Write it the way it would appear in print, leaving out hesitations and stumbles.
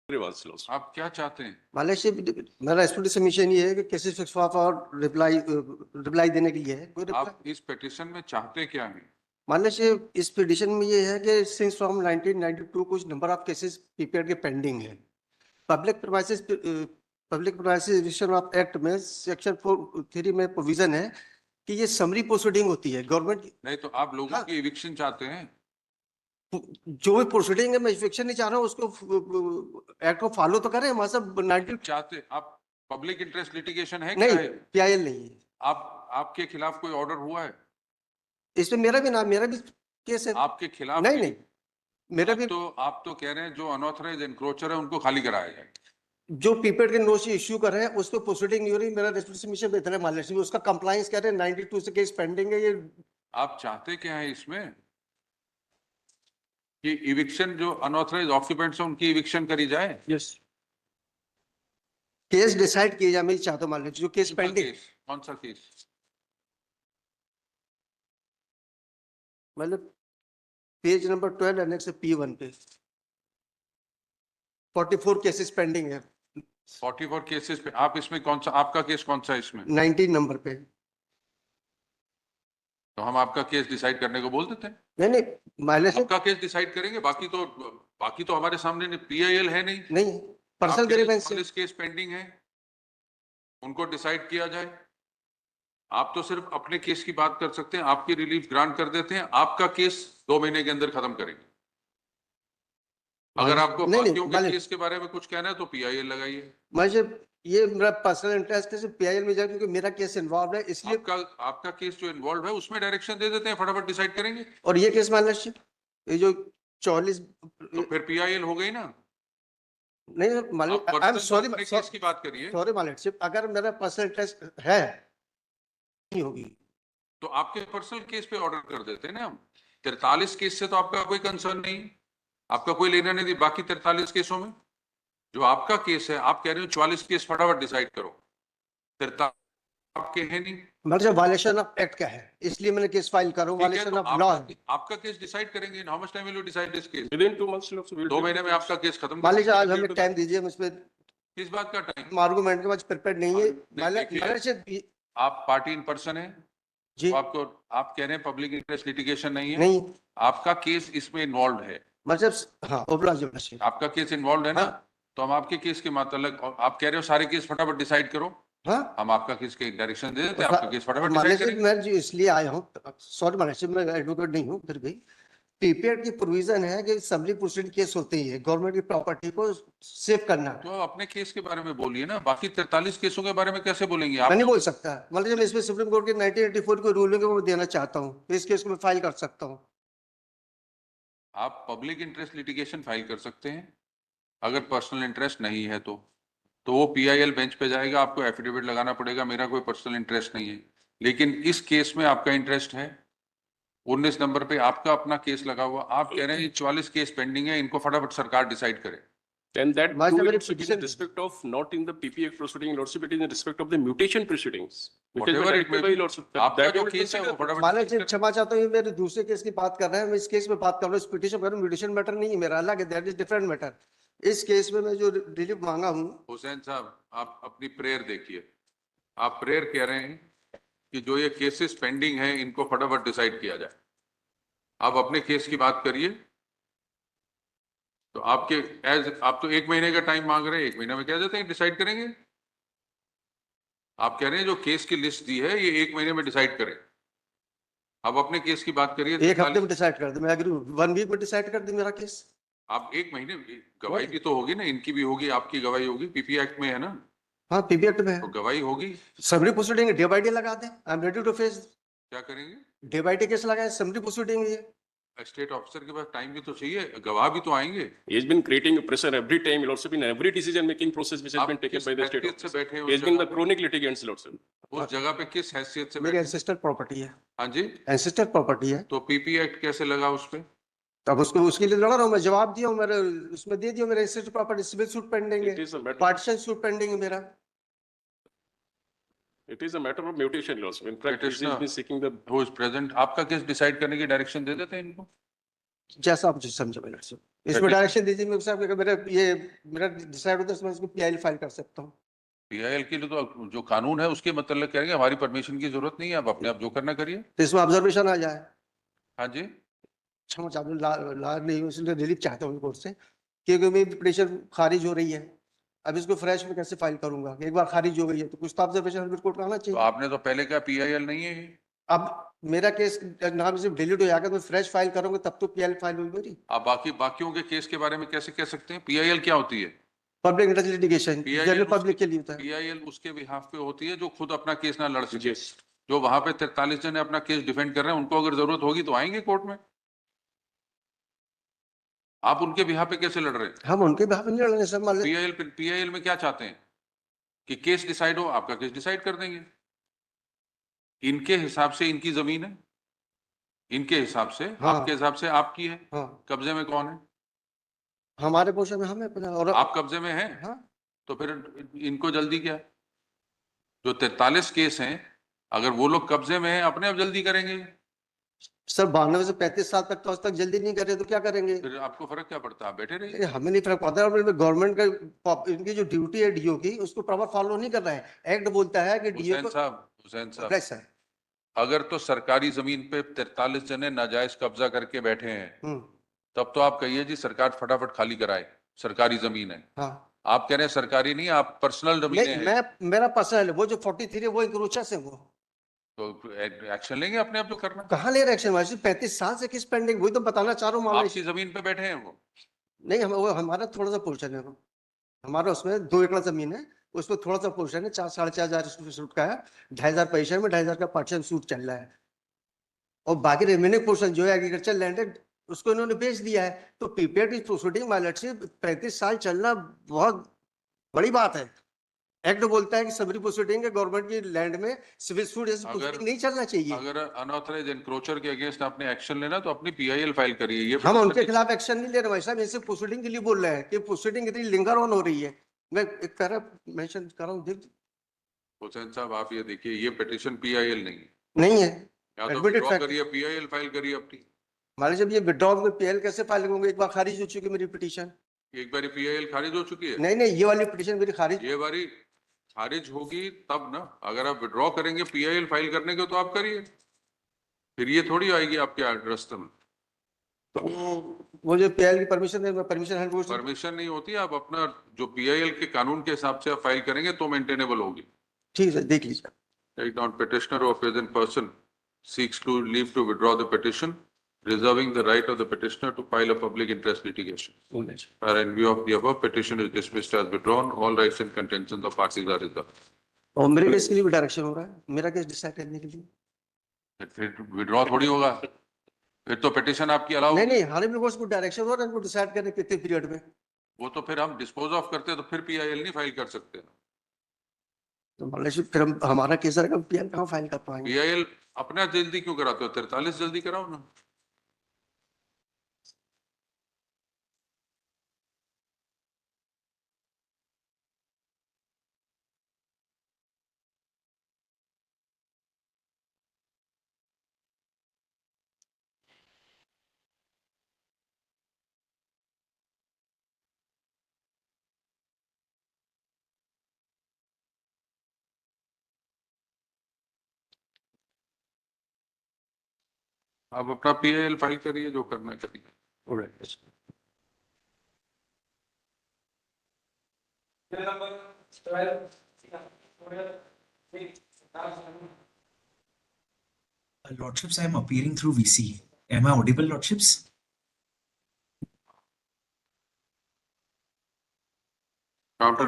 आप क्या चाहते हैं? मालेशिया मेरा स्टूडेंट सबमिशन ये है कि केसेस फिक्स और रिप्लाई देने के लिए है। कोई आप इस पिटीशन में चाहते क्या हैं? मालेशिया इस पिटीशन में ये है कि सिंस फ्रॉम 1992 कुछ नंबर ऑफ केसेस पीपीआर के पेंडिंग है। पब्लिक प्रीमाइसेस ऑफ एक्ट में सेक्शन 4(3) में प्रोविजन है कि ये समरी प्रोसीडिंग होती है गवर्नमेंट। नहीं तो आप लोगों की इविक्शन चाहते हैं? जो भी प्रोसीडिंग है मैं इविक्शन नहीं चाह रहा हूँ, उसको एक्ट को फॉलो तो करें। हमारे सब 90 चाहते आप पब्लिक इंटरेस्ट लिटिगेशन है नहीं, क्या है? पीआईएल नहीं है। आपके खिलाफ कोई ऑर्डर हुआ है? इसमें मेरा भी केस है। आपके खिलाफ नहीं मेरा भी आप तो कह रहे हैं जो अनऑथराइज एनक्रोचर है उनको खाली कराया जाए। जो पीपेड के नोटिस इश्यू कर रहे हैं उस पर प्रोसीडिंग नहीं हो रही। मेरा सबमिशन पे इतना मालेशिया में उसका कंप्लायंस कह रहे हैं 92 से केस पेंडिंग है। ये आप चाहते क्या है इसमें कि इविक्शन जो अनऑथराइज ऑक्यूपेंट्स हैं उनकी इविक्शन करी जाए? यस, केस डिसाइड किए जाए। मैं चाहता हूं मालेशिया जो केस पेंडिंग। कौन सा केस? मतलब पेज नंबर 12 एनेक्स P1 पे 44 केसेस पेंडिंग है। 44 केसेस पे आप इसमें कौन सा, आपका केस कौन सा है इसमें? 19 नंबर पे। तो हम आपका केस डिसाइड करने को बोल देते हैं। नहीं मालेशिया आपका केस डिसाइड करेंगे, बाकी तो हमारे सामने पीआईएल है नहीं पर्सनल ग्रीवेंस 40 केस पेंडिंग है, उनको डिसाइड किया जाए। आप तो सिर्फ अपने केस की बात कर सकते हैं, आपकी रिलीफ ग्रांट कर देते हैं, आपका केस 2 महीने के अंदर खत्म करेंगे। अगर आपको बाकियों के केस के बारे में कुछ कहना है तो पीआईएल लगाइए। मुझे ये मेरा पर्सनल इंटरेस्ट है पीआईएल में जाए क्योंकि मेरा केस इन्वॉल्व है, इसलिए आपका केस जो इन्वॉल्व है उसमें डायरेक्शन दे देते हैं, फटाफट डिसाइड करेंगे। और ये केस मालेशिया ये जो 44 तो फिर पीआईएल हो गई ना। नहीं Malaysia, I am sorry case की बात करिए। सॉरी मालेशिया, अगर मेरा पर्सनल इंटरेस्ट है नहीं होगी तो आपके पर्सनल केस पे ऑर्डर कर देते हैं ना हम। 43 केस से तो आपका कोई कंसर्न नहीं, आपका कोई लेना नहीं। बाकी 43 केसों में जो आपका केस है, आप कह रहे हो 44 केस फटाफट डिसाइड करो, 43 आपके है नहीं। मतलब वायलेशन ऑफ एक्ट क्या है, इसलिए मैंने केस फाइल करा। वायलेशन ऑफ लॉ आपका केस डिसाइड करेंगे। How much time will you decide this case? With in 2 months. 2 महीने में आपका केस खत्म। मालिक आज हमें टाइम दीजिए, मुझ पे किस बात का टाइम? आर्गुमेंट के बाद प्रिपेयर्ड नहीं है। आप पार्टी इन पर्सन है जी, आपको, आप कह रहे हैं पब्लिक इंटरेस्ट लिटिगेशन नहीं है। नहीं आपका केस इसमें इन्वॉल्व है। मतलब हाँ आपका केस इन्वॉल्व है ना। तो हम आपके केस के मतलब आप कह रहे हो सारे केस फटाफट डिसाइड करो। हाँ, हम आपका केस के डायरेक्शन दे देते हैं, आपका केस फटाफट डिसाइड करेंगे। मैं जो इसलिए आया हूँ, सॉरी मालेशिया में एडवोकेट नहीं हूँ, फिर भी पीपीआर की प्रोविजन है कि सबली प्रोसीडिंग केस होते ही है गवर्नमेंट की प्रॉपर्टी को सेव करना। तो अपने केस के बारे में बोलिए ना, बाकी 43 केसों के बारे में कैसे बोलेंगे आप? मैं नहीं बोल सकता। मतलब इसमें सुप्रीम कोर्ट के 1984 को रूलिंग को मैं देना चाहता हूँ, इस केस को मैं फाइल कर सकता हूँ। आप पब्लिक इंटरेस्ट लिटिगेशन फाइल कर सकते हैं अगर पर्सनल इंटरेस्ट नहीं है तो वो पीआईएल बेंच पे जाएगा, आपको एफिडेविट लगाना पड़ेगा मेरा कोई पर्सनल इंटरेस्ट नहीं है। लेकिन इस केस में आपका इंटरेस्ट है। 19 नंबर पे आपका अपना केस लगा हुआ, आप कह रहे हैं 44 केस पेंडिंग है, इनको फटाफट सरकार डिसाइड करे। Then that too is in respect of not in the PP Act proceeding, Lordship, it is in respect of the mutation proceedings. Whatever it may be, आपका जो केस है वो फटाफट। मालेशिया क्षमा चाहता हूँ, ये मेरे दूसरे केस की बात कर रहे हैं, मैं इस केस में बात कर रहा हूँ। इस पिटीशन पर म्यूटेशन मैटर नहीं है मेरा, अलग है, दैट इज डिफरेंट मैटर। इस केस में मैं जो रिलीफ मांगा हूँ। हुसैन साहब, आप अपनी प्रेयर देखिए। आप प्रेयर कह रहे हैं कि जो ये केसेस पेंडिंग है इनको फटाफट डिसाइड किया जाए। आप अपने केस की बात करिए। तो आप तो 1 महीने का टाइम मांग रहे हैं, 1 महीने में कह देते हैं डिसाइड करेंगे। आप कह रहे हैं जो केस की लिस्ट दी है ये 1 महीने में डिसाइड करें। आप अपने केस की बात करिए। 1 हफ्ते में डिसाइड कर दे, मैं एग्री हूँ। 1 वीक में डिसाइड कर दे मेरा केस। आप 1 महीने, गवाही भी तो होगी ना, इनकी भी होगी, आपकी गवाही होगी, पीपी एक्ट में है ना। हाँ, पीपी एक्ट में है, तो गवाही होगी। Summary proceeding day by day लगा दे। I am ready to face. क्या करेंगे? डे बाय डे केस लगाए, समरी प्रोसीडिंग। ये स्टेट ऑफिसर के पास टाइम भी तो चाहिए, गवाह भी तो आएंगे। He has been creating a pressure every time, Lordship, in every decision making process which has been taken by the state officer. He has been the chronic litigants, Lordship. उस जगह पे किस हैसियत से मेरे बैठे? एंसेस्टर प्रॉपर्टी है। हाँ जी, एंसेस्टर प्रॉपर्टी है। तो पीपी एक्ट कैसे लगा उस पे? तब उसको उसके लिए लड़ रहा हूँ मैं, जवाब दिया हूँ, मेरे उसमें दे दिया। मेरे ancestor property civil suit pending It is a है, matter. पार्टीशन सूट पेंडिंग है मेरा। It is a matter of mutation, Lordship. In fact, he has been seeking the who is present, आपका केस डिसाइड करने की direction दे देते हैं इनको। जैसा आप समझो मेरे से इसमें डायरेक्शन दीजिए मेरे साहब, अगर मेरा डिसाइड होता है तो मैं इसको पीआईएल फाइल कर सकता हूँ। पीआईएल के लिए तो जो कानून है उसके मतलब कहेंगे हमारी परमिशन की जरूरत नहीं है, आप अपने आप जो करना करिए। तो इसमें ऑब्जर्वेशन आ जाए। हाँ जी, क्षमा चाहता हूँ, ला नहीं हूँ, इसलिए रिलीफ चाहता हूँ कोर्ट से, क्योंकि मेरी पिटीशन खारिज हो रही है। अब इसको फ्रेश में कैसे फाइल करूंगा? एक बार खारिज हो गई है तो कुछ तो ऑब्जर्वेशन कोर्ट का आना तो चाहिए। आपने तो पहले कहा पीआईएल नहीं है ये। अब मेरा केस नाम से डिलीट हो जाएगा तो फ्रेश फाइल करूंगा तब तो पीआईएल फाइल होगी मेरी। आप बाकियों के केस के बारे में कैसे कह सकते हैं? पीआईएल क्या होती है? Public interest litigation general public के लिए होता है। पीआईएल उसके बिहाफ पे होती है जो खुद अपना केस ना लड़ सके। Yes. जो वहां पे 43 जने अपना केस डिफेंड कर रहे हैं, उनको अगर जरूरत होगी तो आएंगे कोर्ट में। आप उनके बिहाफ पे कैसे लड़ रहे हैं? हम उनके बिहाफ पे नहीं लड़ रहे सर, मान लें पीआईएल में क्या चाहते हैं कि केस डिसाइड हो, आपका केस डिसाइड कर देंगे। इनके हिसाब से इनकी जमीन है, इनके हिसाब से हाँ। आपके हिसाब से आपकी है। हाँ, कब्जे में कौन है? हमारे पोर्शन में हमें अपना, और आप कब्जे में हैं। हाँ तो फिर इनको जल्दी क्या? जो 43 केस हैं, अगर वो लोग कब्जे में हैं, अपने आप जल्दी करेंगे। सर 92 से 35 साल तक तो आज तक जल्दी नहीं करे तो क्या करेंगे? फिर आपको फर्क क्या पड़ता है? आप बैठे रहिए। अरे हमें नहीं फर्क पड़ता है, गवर्नमेंट का इनकी जो ड्यूटी है डीओ की उसको प्रॉपर फॉलो नहीं कर रहे हैं। एक्ट बोलता है कि डीओ को हुसैन साहब, राइट सर। अगर तो सरकारी जमीन पे 43 जने नाजायज कब्जा करके बैठे हैं, तब तो आप कहिए जी सरकार फटाफट खाली कराए, सरकारी जमीन है। हाँ आप कह रहे हैं सरकारी नहीं, आप पर्सनल जमीनें नहीं, हैं, मेरा पर्सनल है, वो जो 43 है वो इंक्रोचर्स है। वो तो एक्शन लेंगे अपने आप जो करना। कहाँ ले रहे एक्शन? 35 साल से किस पेंडिंग, वही तो बताना चाह रहा हूँ मामला। आपकी जमीन पे बैठे हैं वो। नहीं, हम वो हमारा थोड़ा सा पोर्शन है। वो हमारा उसमें 2 एकड़ जमीन है, उसमें थोड़ा सा पोर्शन है, 4-4.5 हजार सूट का है, 2,500 पैसे में 2,500 का पार्टीशन सूट चल रहा है, और बाकी रिमेनिंग पोर्शन जो है एग्रीकल्चर लैंड है उसको इन्होंने बेच दिया है। तो पीपीएड की प्रोसीडिंग वायलेट से 35 साल चलना बहुत बड़ी बात है। एक्ट बोलता है कि सबरी प्रोसीडिंग है गवर्नमेंट की लैंड में, सिविल सूट जैसे प्रोसीडिंग नहीं चलना चाहिए। अगर अनऑथराइज एनक्रोचर के अगेंस्ट आपने एक्शन लेना तो अपनी पीआईएल फाइल करिए। ये हम उनके खिलाफ एक्शन नहीं ले रहे भाई साहब, इनसे प्रोसीडिंग के लिए बोल रहे हैं कि प्रोसीडिंग इतनी लिंगर ऑन हो रही है। मैं एक पैरा मेंशन कर रहा हूँ, देख हुसैन साहब आप ये देखिए, ये पिटीशन पीआईएल नहीं है। नहीं है या तो Admitted विड्रॉ fact। करिए, पीआईएल फाइल करिए अपनी। मान लीजिए जब ये विड्रॉल में पीएल कैसे फाइल करूंगा? एक बार खारिज हो चुकी मेरी पिटीशन। एक बारी पीआईएल खारिज हो चुकी है, नहीं नहीं, ये वाली पिटीशन मेरी खारिज। ये बारी खारिज होगी तब ना। अगर आप विड्रॉ करेंगे पीआईएल फाइल करने के तो आप करिए, फिर ये थोड़ी आएगी आपके रास्ते में। वो जो पीएल की परमिशन है, परमिशन 100%। परमिशन नहीं होती, आप अपना जो पीआईएल के कानून के हिसाब से आप फाइल करेंगे तो मेंटेनेबल होगी। ठीक है, देख लीजिए। Take down petitioner or present person seeks to leave to withdraw the petition, reserving the right of the petitioner to file a public interest litigation. Where in view of the above, petition is dismissed as withdrawn. All rights and contentions of parties are reserved. और मेरे case के लिए भी direction हो रहा है, मेरा case decide करने के लिए। फिर विड्रॉ थोड़ी होगा, फिर तो पिटिशन आपकी अलाउ। नहीं नहीं, हानिबल कोर्स को डायरेक्शन हो रहा है, उनको डिसाइड करने कितने पीरियड में। वो तो फिर हम डिस्पोज ऑफ करते तो फिर पीआईएल नहीं फाइल कर सकते। तो मान लीजिए फिर हमारा केस रहेगा, पीएल कहाँ फाइल कर पाएंगे? पीआईएल अपना जल्दी क्यों कराते हो? 43 जल्दी कराओ ना। आप अपना पीआईएल फाइल करिए, जो करना है करिए। Lordships, I am appearing through VC. Am I audible, Lordships? Counter